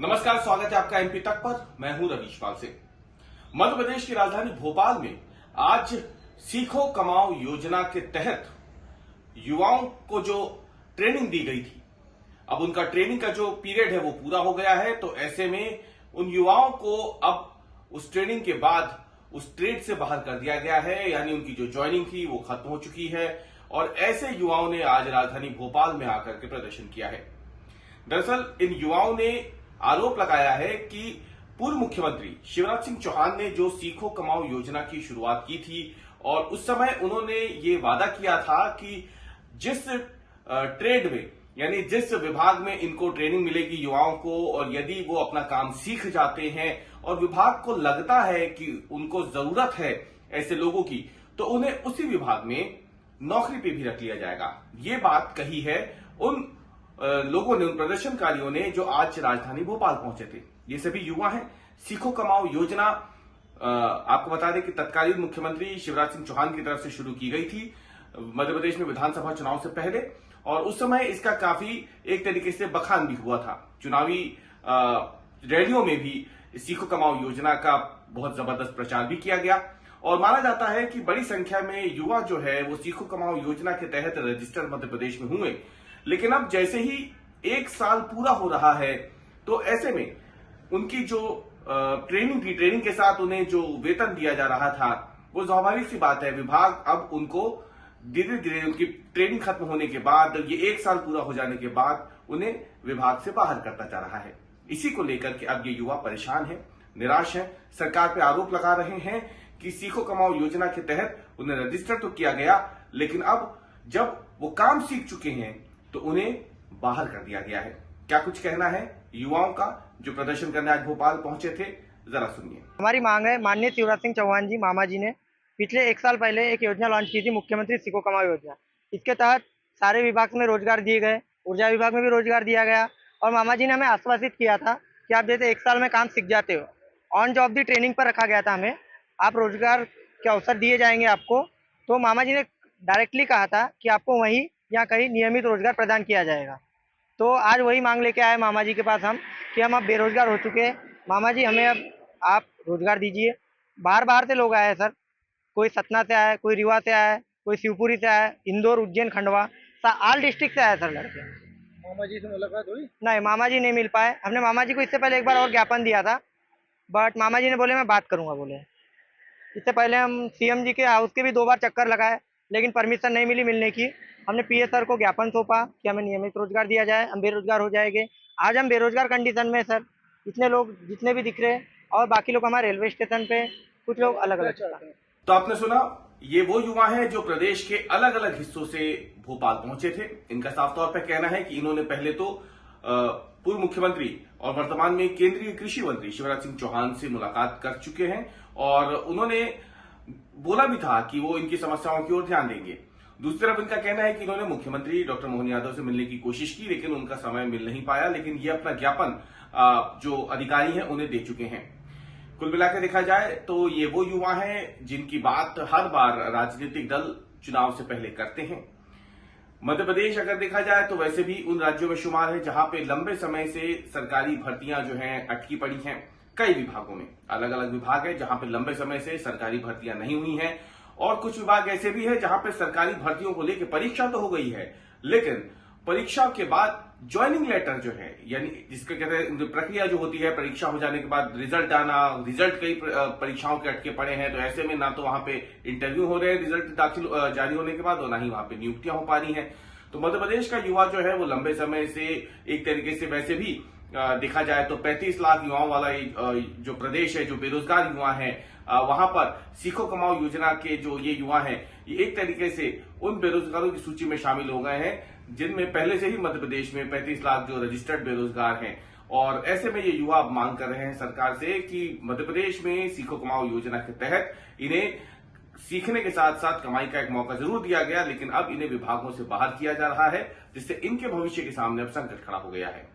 नमस्कार, स्वागत है आपका एमपी तक पर। मैं हूं रवीश पाल सिंह। मध्य प्रदेश की राजधानी भोपाल में आज सीखो कमाओ योजना के तहत युवाओं को जो ट्रेनिंग दी गई थी, अब उनका ट्रेनिंग का जो पीरियड है वो पूरा हो गया है। तो ऐसे में उन युवाओं को अब उस ट्रेनिंग के बाद उस ट्रेड से बाहर कर दिया गया है, यानी उनकी जो ज्वाइनिंग थी वो खत्म हो चुकी है। और ऐसे युवाओं ने आज राजधानी भोपाल में आकर के प्रदर्शन किया है। दरअसल इन युवाओं ने आरोप लगाया है कि पूर्व मुख्यमंत्री शिवराज सिंह चौहान ने जो सीखो कमाओ योजना की शुरुआत की थी और उस समय उन्होंने ये वादा किया था कि जिस ट्रेड में यानी जिस विभाग में इनको ट्रेनिंग मिलेगी युवाओं को, और यदि वो अपना काम सीख जाते हैं और विभाग को लगता है कि उनको जरूरत है ऐसे लोगों की, तो उन्हें उसी विभाग में नौकरी पे भी रख लिया जाएगा। ये बात कही है उन लोगों ने, उन प्रदर्शनकारियों ने जो आज राजधानी भोपाल पहुंचे थे। ये सभी युवा हैं। सीखो कमाओ योजना आपको बता दें कि तत्कालीन मुख्यमंत्री शिवराज सिंह चौहान की तरफ से शुरू की गई थी मध्य प्रदेश में विधानसभा चुनाव से पहले, और उस समय इसका काफी एक तरीके से बखान भी हुआ था। चुनावी रैलियों में भी सीखो कमाओ योजना का बहुत जबरदस्त प्रचार भी किया गया और माना जाता है कि बड़ी संख्या में युवा जो है वो सीखो कमाओ योजना के तहत रजिस्टर्ड मध्य प्रदेश में हुए। लेकिन अब जैसे ही एक साल पूरा हो रहा है तो ऐसे में उनकी जो ट्रेनिंग थी, ट्रेनिंग के साथ उन्हें जो वेतन दिया जा रहा था, वो स्वाभाविक सी बात है विभाग अब उनको धीरे धीरे उनकी ट्रेनिंग खत्म होने के बाद, ये एक साल पूरा हो जाने के बाद उन्हें विभाग से बाहर करता जा रहा है। इसी को लेकर के अब ये युवा परेशान है, निराश है, सरकार पे आरोप लगा रहे हैं कि सीखो कमाओ योजना के तहत उन्हें रजिस्टर तो किया गया, लेकिन अब जब वो काम सीख चुके हैं तो उन्हें बाहर कर दिया गया है। क्या कुछ कहना है युवाओं का जो प्रदर्शन करने आज भोपाल पहुंचे थे, जरा सुनिए। हमारी मांग है, माननीय शिवराज सिंह चौहान जी मामा जी ने पिछले एक साल पहले एक योजना लॉन्च की थी, मुख्यमंत्री सीखो कमाओ योजना। इसके तहत सारे विभाग में रोजगार दिए गए, ऊर्जा विभाग में भी रोजगार दिया गया और मामा जी ने हमें आश्वासित किया था कि आप जैसे एक साल में काम सीख जाते हो, ऑन जॉब दी ट्रेनिंग पर रखा गया था हमें, आप रोजगार के अवसर दिए जाएंगे आपको। तो मामा जी ने डायरेक्टली कहा था कि आपको वहीं या कहीं नियमित रोजगार प्रदान किया जाएगा। तो आज वही मांग लेके आए मामा जी के पास हम कि हम अब बेरोजगार हो चुके हैं, मामा जी हमें अब आप रोजगार दीजिए। बाहर बाहर से लोग आए हैं सर, कोई सतना से आया है, कोई रीवा से आया है, कोई शिवपुरी से आया है, इंदौर, उज्जैन, खंडवा, ऑल डिस्ट्रिक्ट से आए सर लड़के। मामा जी से मुलाकात हुई? नहीं, मामा जी नहीं मिल पाए। हमने मामा जी को इससे पहले एक बार और ज्ञापन दिया था, बट मामा जी ने बोले मैं बात करूंगा बोले। इससे पहले हम सीएम जी के हाउस के भी 2 बार चक्कर लगाए, लेकिन परमिशन नहीं मिली मिलने की। हमने पीए सर को ज्ञापन सौंपा कि हमें नियमित रोजगार दिया जाए, हम बेरोजगार हो जाएंगे। आज हम बेरोजगार कंडीशन में सर, इतने लोग जितने भी दिख रहे हैं और बाकी लोग हमारे रेलवे स्टेशन पे, कुछ लोग अलग अलग। तो आपने सुना, ये वो युवा हैं जो प्रदेश के अलग अलग हिस्सों से भोपाल पहुंचे थे। इनका साफ तौर पर कहना है कि इन्होंने पहले तो पूर्व मुख्यमंत्री और वर्तमान में केंद्रीय कृषि मंत्री शिवराज सिंह चौहान से मुलाकात कर चुके हैं और उन्होंने बोला भी था कि वो इनकी समस्याओं की ओर ध्यान देंगे। दूसरी तरफ इनका कहना है कि इन्होंने मुख्यमंत्री डॉक्टर मोहन यादव से मिलने की कोशिश की, लेकिन उनका समय मिल नहीं पाया। लेकिन ये अपना ज्ञापन जो अधिकारी हैं उन्हें दे चुके हैं। कुल मिलाकर देखा जाए तो ये वो युवा हैं जिनकी बात हर बार राजनीतिक दल चुनाव से पहले करते हैं। मध्य प्रदेश अगर देखा जाए तो वैसे भी उन राज्यों में शुमार है जहां पे लंबे समय से सरकारी भर्तियां जो हैं अटकी पड़ी हैं। कई विभागों में अलग अलग विभाग है जहां पे लंबे समय से सरकारी भर्तियां नहीं हुई हैं, और कुछ विभाग ऐसे भी है जहां पे सरकारी भर्तियों को लेकर परीक्षा तो हो गई है, लेकिन परीक्षा के बाद ज्वाइनिंग लेटर जो है, यानी जिसके कहते हैं प्रक्रिया जो होती है, परीक्षा हो जाने के बाद रिजल्ट आना, रिजल्ट कई परीक्षाओं के अटके पड़े हैं। तो ऐसे में ना तो वहां पे इंटरव्यू हो रहे हैं रिजल्ट दाखिल जारी होने के बाद, और ना ही वहां पे नियुक्तियां हो पा रही हैं। तो मध्य प्रदेश का युवा जो है वो लंबे समय से एक तरीके से वैसे भी देखा जाए तो 35 लाख युवाओं वाला जो प्रदेश है, जो बेरोजगार युवा है, वहां पर सीखो कमाओ योजना के जो ये युवा हैं, ये एक तरीके से उन बेरोजगारों की सूची में शामिल हो गए हैं जिनमें पहले से ही मध्य प्रदेश में 35 लाख जो रजिस्टर्ड बेरोजगार हैं। और ऐसे में ये युवा अब मांग कर रहे हैं सरकार से कि मध्य प्रदेश में सीखो कमाओ योजना के तहत इन्हें सीखने के साथ साथ कमाई का एक मौका जरूर दिया गया, लेकिन अब इन्हें विभागों से बाहर किया जा रहा है, जिससे इनके भविष्य के सामने अब संकट खड़ा हो गया है।